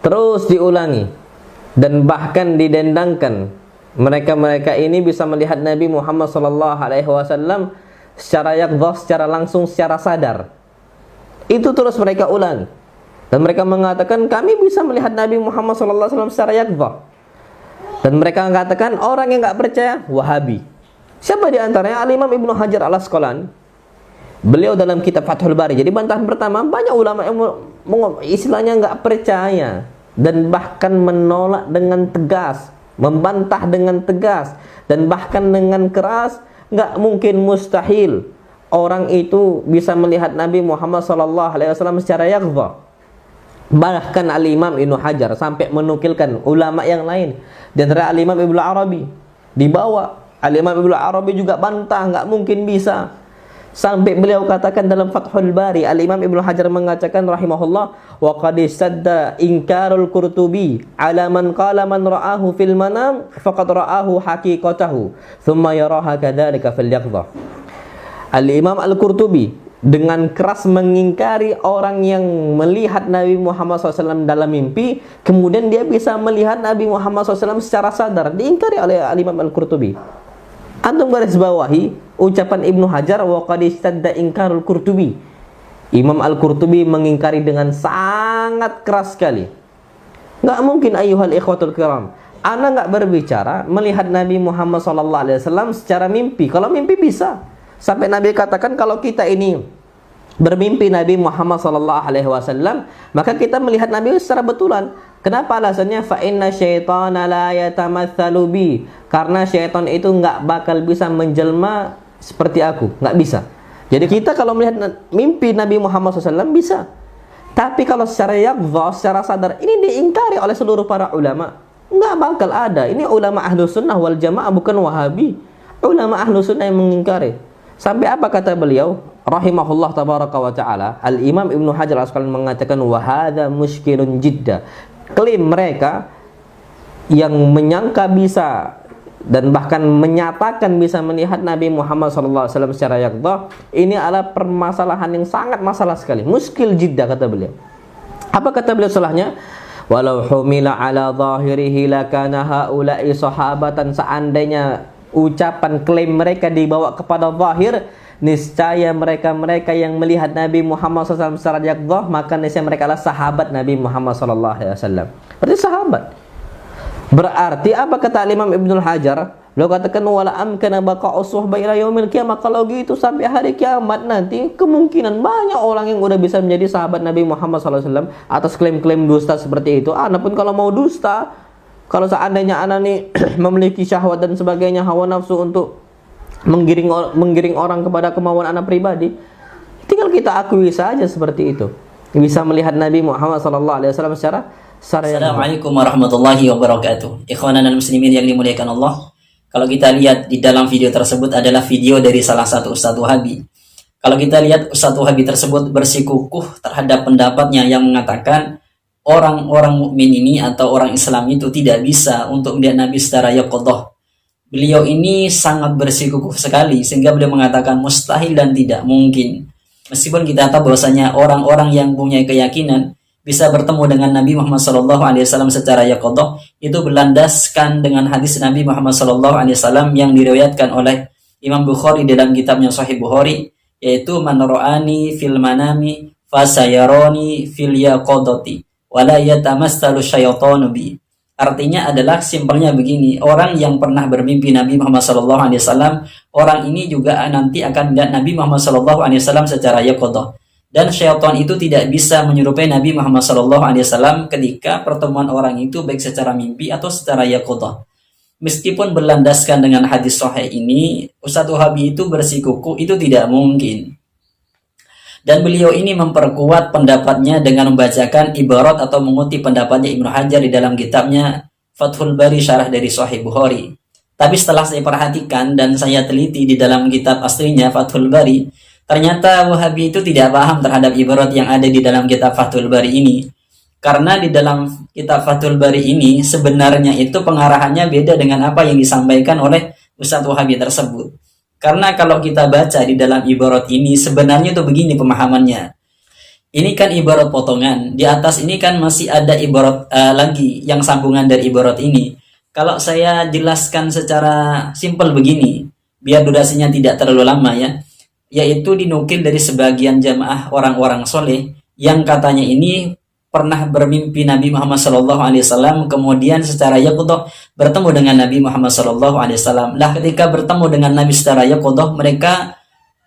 terus diulangi dan bahkan didendangkan. Mereka-mereka ini bisa melihat Nabi Muhammad SAW secara yaqdhah, secara langsung, secara sadar. Itu terus mereka ulangi. Dan mereka mengatakan kami bisa melihat Nabi Muhammad SAW secara yaqdhah. Dan mereka mengatakan orang yang nggak percaya Wahabi. Siapa di antaranya? Al-Imam Ibnu Hajar Al-Asqalani. Beliau dalam kitab Fathul Bari. Jadi bantahan pertama, banyak ulama yang istilahnya nggak percaya dan bahkan menolak dengan tegas, membantah dengan tegas dan bahkan dengan keras. Nggak mungkin, mustahil orang itu bisa melihat Nabi Muhammad SAW secara yaqdhah. Bahkan Al-Imam Ibnu Hajar sampai menukilkan ulama yang lain, dan Al-Imam Ibnu Arabi dibawa. Al-Imam Ibnu Arabi juga bantah, nggak mungkin bisa. Sampai beliau katakan dalam Fathul Bari, Al-Imam Ibnu Hajar mengatakan rahimahullah, wa qad istadda inkarul Qurtubi ala man qala man ra'ahu fil manam faqad ra'ahu haqiqatahu thumma yaraha kadzalika fil yaqdhah. Al-Imam Al-Qurtubi dengan keras mengingkari orang yang melihat Nabi Muhammad SAW dalam mimpi, kemudian dia bisa melihat Nabi Muhammad SAW secara sadar. Diingkari oleh Al-Imam Al-Qurtubi. Antum garis bawahi ucapan Ibnu Hajar, wa qad istadda inkarul Qurtubi. Imam Al-Qurtubi mengingkari dengan sangat keras sekali. Nggak mungkin ayyuhal ikhwatul kiram, ana nggak berbicara melihat Nabi Muhammad SAW secara mimpi. Kalau mimpi bisa. Sampai Nabi katakan kalau kita ini bermimpi Nabi Muhammad SAW, maka kita melihat Nabi secara betulan. Kenapa alasannya? Fa inna syaitana la yatamatsalu bi. Karena syaitan itu nggak bakal bisa menjelma seperti aku, nggak bisa. Jadi kita kalau melihat mimpi Nabi Muhammad SAW bisa. Tapi kalau secara yaqdhah, secara sadar, ini diingkari oleh seluruh para ulama. Nggak bakal ada. Ini ulama ahlu sunnah wal jamaah, bukan Wahabi. Ulama ahlu sunnah yang mengingkari. Sampai apa kata beliau? Rahimahullah tabaraka wa ta'ala. Al-Imam Ibnu Hajar Al-Asqalani mengatakan, wa hadza mushkilun jidda. Klaim mereka yang menyangka bisa dan bahkan menyatakan bisa melihat Nabi Muhammad SAW secara yaqdhah, ini adalah permasalahan yang sangat masalah sekali. Muskil jiddah kata beliau. Apa kata beliau setelahnya? Walau humila ala zahirihi lakana haula'i sahabatan. Seandainya ucapan klaim mereka dibawa kepada zahir, niscaya mereka-mereka yang melihat Nabi Muhammad SAW secara yaqdhah, maka niscaya mereka adalah sahabat Nabi Muhammad SAW. Berarti sahabat. Berarti apa kata Imam Ibnu Hajar? Beliau katakan wala amkana baqa'u suhbah ila yaumil qiyamah. Kalau gitu sampai hari kiamat nanti kemungkinan banyak orang yang udah bisa menjadi sahabat Nabi Muhammad SAW atas klaim-klaim dusta seperti itu. Ana pun kalau mau dusta, kalau seandainya ana nih memiliki syahwat dan sebagainya, hawa nafsu untuk menggiring orang kepada kemauan anak pribadi, tinggal kita akui saja seperti itu. Bisa melihat Nabi Muhammad SAW secara Assalamualaikum warahmatullahi wabarakatuh. Ikhwanan al-muslimin yang dimuliakan Allah. Kalau kita lihat di dalam video tersebut adalah video dari salah satu Ustadz Wahabi. Kalau kita lihat Ustadz Wahabi tersebut bersikukuh terhadap pendapatnya yang mengatakan orang-orang mukmin ini atau orang Islam itu tidak bisa untuk melihat Nabi secara yaqdhah. Beliau ini sangat bersikukuh sekali sehingga beliau mengatakan mustahil dan tidak mungkin. Meskipun kita tahu bahwasanya orang-orang yang punya keyakinan bisa bertemu dengan Nabi Muhammad SAW secara yaqdhah itu berlandaskan dengan hadis Nabi Muhammad SAW yang diriwayatkan oleh Imam Bukhari dalam kitabnya Sahih Bukhari, yaitu man ra'ani fil manami fasayarani fil yaqdhati wala yatamassalu syaitanu bi. Artinya adalah simpelnya begini, orang yang pernah bermimpi Nabi Muhammad SAW, orang ini juga nanti akan melihat Nabi Muhammad SAW secara yaqdhah. Dan syaitan itu tidak bisa menyerupai Nabi Muhammad SAW ketika pertemuan orang itu baik secara mimpi atau secara yaqdhah. Meskipun berlandaskan dengan hadis sahih ini, Ustadz Wahabi itu bersikukuh itu tidak mungkin. Dan beliau ini memperkuat pendapatnya dengan membacakan ibarat atau mengutip pendapatnya Ibnu Hajar di dalam kitabnya Fathul Bari Syarah dari Sahih Bukhari. Tapi setelah saya perhatikan dan saya teliti di dalam kitab aslinya Fathul Bari, ternyata Wahabi itu tidak paham terhadap ibarat yang ada di dalam kitab Fathul Bari ini. Karena di dalam kitab Fathul Bari ini sebenarnya itu pengarahannya beda dengan apa yang disampaikan oleh Ustadz Wahabi tersebut. Karena kalau kita baca di dalam ibarat ini sebenarnya itu begini pemahamannya. Ini kan ibarat potongan. Di atas ini kan masih ada ibarat lagi yang sambungan dari ibarat ini. Kalau saya jelaskan secara simpel begini, biar durasinya tidak terlalu lama ya, yaitu dinukil dari sebagian jamaah orang-orang soleh yang katanya ini pernah bermimpi Nabi Muhammad SAW, kemudian secara yaqodoh bertemu dengan Nabi Muhammad SAW. Lah ketika bertemu dengan Nabi secara yaqodoh, mereka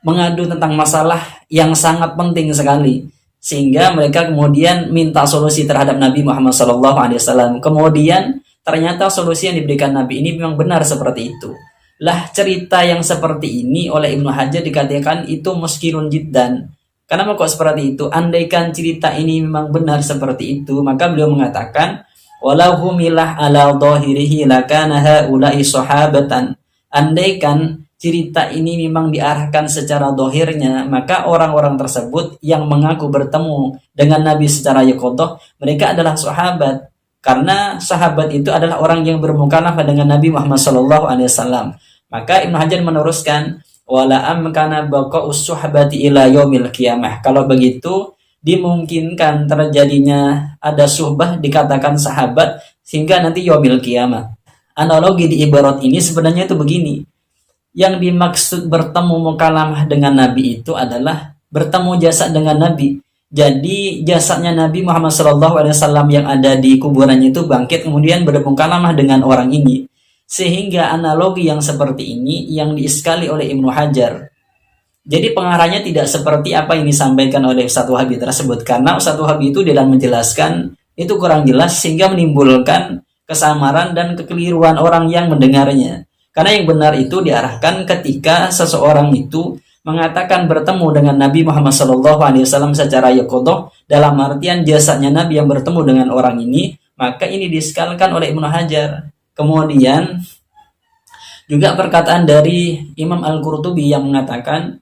mengadu tentang masalah yang sangat penting sekali, sehingga mereka kemudian minta solusi terhadap Nabi Muhammad SAW. Kemudian ternyata solusi yang diberikan Nabi ini memang benar seperti itu. Lah cerita yang seperti ini oleh Ibnu Hajar dikatakan itu muskilun jiddan. Kenapa kok seperti itu? Andaikan cerita ini memang benar seperti itu, maka beliau mengatakan walau humilah ala dhahirihi lakana haula'i sahabatan. Andaikan cerita ini memang diarahkan secara dohirnya, maka orang-orang tersebut yang mengaku bertemu dengan Nabi secara yaqodoh, mereka adalah sahabat. Karena sahabat itu adalah orang yang bermukalafah dengan Nabi Muhammad SAW. Maka Ibnu Hajar meneruskan, wala amkana baqa'us suhbati ila yaumil qiyamah. Kalau begitu, dimungkinkan terjadinya ada suhbah dikatakan sahabat sehingga nanti yaumil qiyamah. Analogi di ibarat ini sebenarnya itu begini. Yang dimaksud bertemu mukalamah dengan Nabi itu adalah bertemu jasad dengan Nabi. Jadi jasadnya Nabi Muhammad SAW yang ada di kuburannya itu bangkit kemudian bermukalamah dengan orang ini. Sehingga analogi yang seperti ini yang diiskali oleh Ibnu Hajar. Jadi pengarahnya tidak seperti apa yang disampaikan oleh Ustadz Wahabi tersebut. Karena Ustadz Wahabi itu dalam menjelaskan itu kurang jelas sehingga menimbulkan kesamaran dan kekeliruan orang yang mendengarnya. Karena yang benar itu diarahkan ketika seseorang itu mengatakan bertemu dengan Nabi Muhammad SAW secara yaqodoh, dalam artian jasanya Nabi yang bertemu dengan orang ini, maka ini diskalkan oleh Ibnu Hajar. Kemudian juga perkataan dari Imam Al-Qurtubi yang mengatakan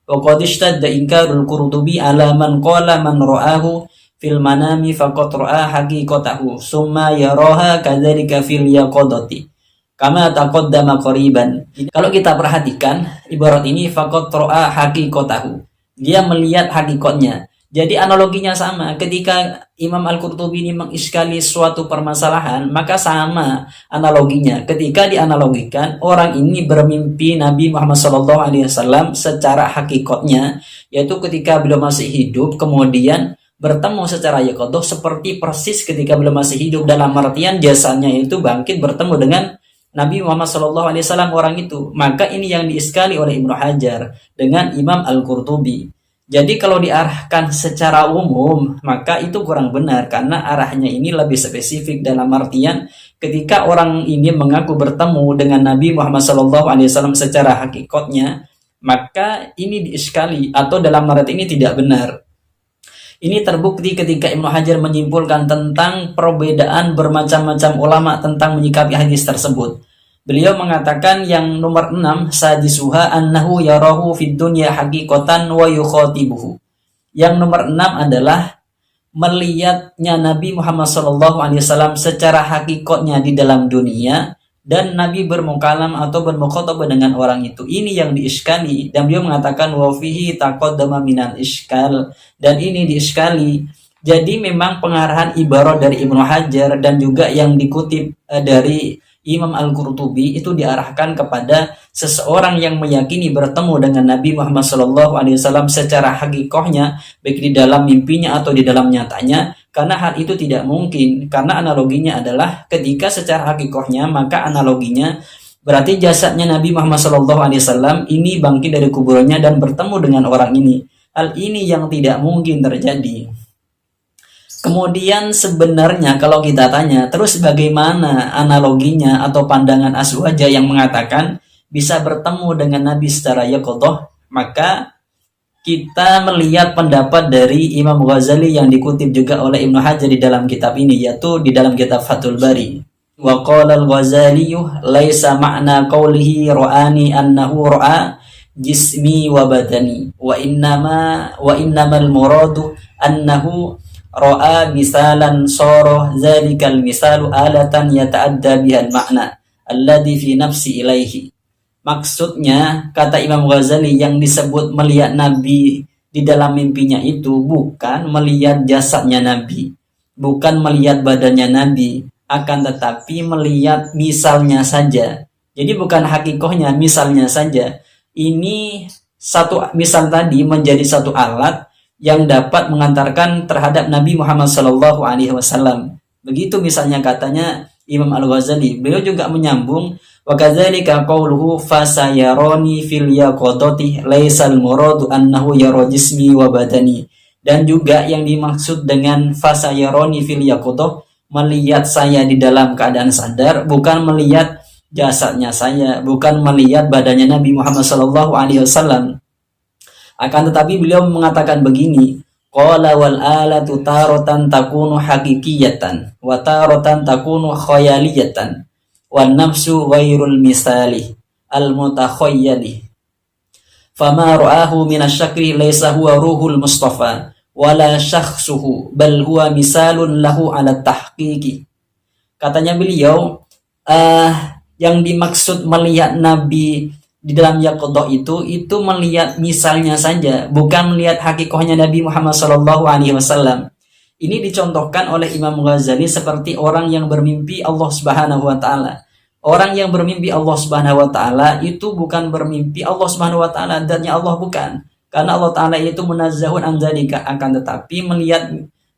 waqad ishtadda inkarul Qurtubi ala man qala man ra'ahu fil manami faqad ra'a haqiqatahu summa yaraha kadzalika fil yaqadati kama taqaddama qariban. Kalau kita perhatikan ibarat ini faqad ra'a haqiqatahu, dia melihat hakikatnya. Jadi analoginya sama. Ketika Imam Al-Qurtubi ini mengiskali suatu permasalahan, maka sama analoginya. Ketika dianalogikan, orang ini bermimpi Nabi Muhammad SAW secara hakikatnya, yaitu ketika beliau masih hidup, kemudian bertemu secara yaqodoh seperti persis ketika beliau masih hidup, dalam artian jasanya itu bangkit bertemu dengan Nabi Muhammad SAW orang itu. Maka ini yang diiskali oleh Ibnu Hajar dengan Imam Al-Qurtubi. Jadi kalau diarahkan secara umum, maka itu kurang benar karena arahnya ini lebih spesifik, dalam artian ketika orang ini mengaku bertemu dengan Nabi Muhammad SAW secara hakikatnya, maka ini diiskali atau dalam arti ini tidak benar. Ini terbukti ketika Ibnu Hajar menyimpulkan tentang perbedaan bermacam-macam ulama tentang menyikapi hadis tersebut. Beliau mengatakan yang nomor 6, sadisuha annahu yarahu fid dunya haqiqatan wa yukhatibuhu. Yang nomor 6 adalah melihatnya Nabi Muhammad SAW secara hakikatnya di dalam dunia dan Nabi bermukalam atau bermukhatabah dengan orang itu. Ini yang diiskali dan beliau mengatakan wa fihi taqaddama minal iskal, dan ini diiskali. Jadi memang pengarahan ibarat dari Ibnu Hajar dan juga yang dikutip dari Imam Al-Qurtubi itu diarahkan kepada seseorang yang meyakini bertemu dengan Nabi Muhammad SAW secara hakikahnya, baik di dalam mimpinya atau di dalam nyatanya, karena hal itu tidak mungkin. Karena analoginya adalah ketika secara hakikahnya, maka analoginya berarti jasadnya Nabi Muhammad SAW ini bangkit dari kuburannya dan bertemu dengan orang ini. Hal ini yang tidak mungkin terjadi. Kemudian sebenarnya kalau kita tanya, terus bagaimana analoginya atau pandangan aswaja yang mengatakan bisa bertemu dengan Nabi secara yaqodoh? Maka kita melihat pendapat dari Imam Ghazali yang dikutip juga oleh Ibnu Hajar di dalam kitab ini, yaitu di dalam kitab Fathul Bari. Wa qala al-Ghazali laisa ma'na qawlihi ra'ani annahu ra'a jismi wa badani wa innamal muradu annahu ra'a misalan soroh zalikal misalu alatan yata'adda bihal makna alladhi fi nafsi ilaihi. Maksudnya, kata Imam Ghazali, yang disebut melihat Nabi di dalam mimpinya itu bukan melihat jasadnya Nabi, bukan melihat badannya Nabi, akan tetapi melihat misalnya saja. Jadi bukan hakikohnya, misalnya saja. Ini satu misal tadi menjadi satu alat yang dapat mengantarkan terhadap Nabi Muhammad SAW. Begitu misalnya katanya Imam Al-Ghazali. Beliau juga menyambung, wa kadzalika qauluhu fasayaroni fil yaqadati laisal muradu annahu yara jismi wa badani. Dan juga yang dimaksud dengan fasayaroni fil yaqadah, melihat saya di dalam keadaan sadar, bukan melihat jasadnya saya, bukan melihat badannya Nabi Muhammad SAW. Akan tetapi beliau mengatakan begini, qala wal alatu taratan takunu haqiqiyatan wa taratan takunu khayaliyatan wan nafsu ghairul misali al mutakhayyali fama ra'ahu min asy-syakri laysa huwa ruhul mustafa wala syakhsuhu bal huwa misalun lahu ala tahqiqi. Katanya beliau, yang dimaksud melihat Nabi di dalam yaqadhah itu melihat misalnya saja, bukan melihat hakikohnya Nabi Muhammad SAW. Ini dicontohkan oleh Imam Ghazali seperti orang yang bermimpi Allah Subhanahu wa taala. Orang yang bermimpi Allah Subhanahu wa taala itu bukan bermimpi Allah Subhanahu wa taala, dannya Allah bukan. Karena Allah taala itu munazzahun an dzalika, akan tetapi melihat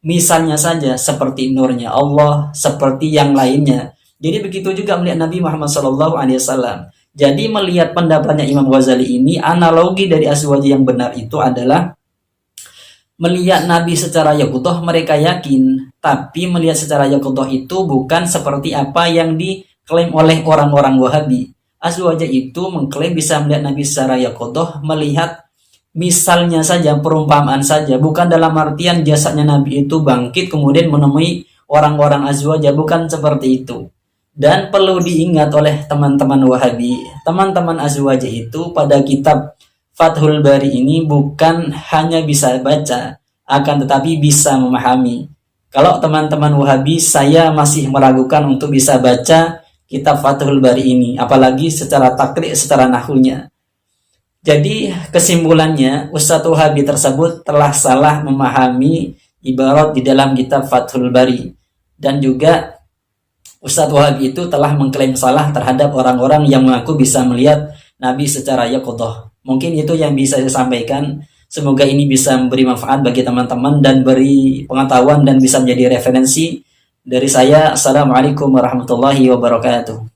misalnya saja seperti nurnya Allah, seperti yang lainnya. Jadi begitu juga melihat Nabi Muhammad SAW. Jadi melihat pendapatnya Imam Ghazali ini, analogi dari azwaji yang benar itu adalah melihat Nabi secara yaqadhah mereka yakin, tapi melihat secara yaqadhah itu bukan seperti apa yang diklaim oleh orang-orang Wahabi. Azwaji itu mengklaim bisa melihat Nabi secara yaqadhah, melihat misalnya saja, perumpamaan saja, bukan dalam artian jasadnya Nabi itu bangkit kemudian menemui orang-orang azwaja, bukan seperti itu. Dan perlu diingat oleh teman-teman Wahabi, teman-teman azwaja itu pada kitab Fathul Bari ini bukan hanya bisa baca, akan tetapi bisa memahami. Kalau teman-teman Wahabi, saya masih meragukan untuk bisa baca kitab Fathul Bari ini, apalagi secara takrib, secara nahwunya. Jadi kesimpulannya, Ustadz Wahabi tersebut telah salah memahami ibarat di dalam kitab Fathul Bari. Dan juga Ustadz Wahabi itu telah mengklaim salah terhadap orang-orang yang mengaku bisa melihat Nabi secara yaqadhah. Mungkin itu yang bisa saya sampaikan. Semoga ini bisa memberi manfaat bagi teman-teman dan beri pengetahuan dan bisa menjadi referensi dari saya. Assalamualaikum warahmatullahi wabarakatuh.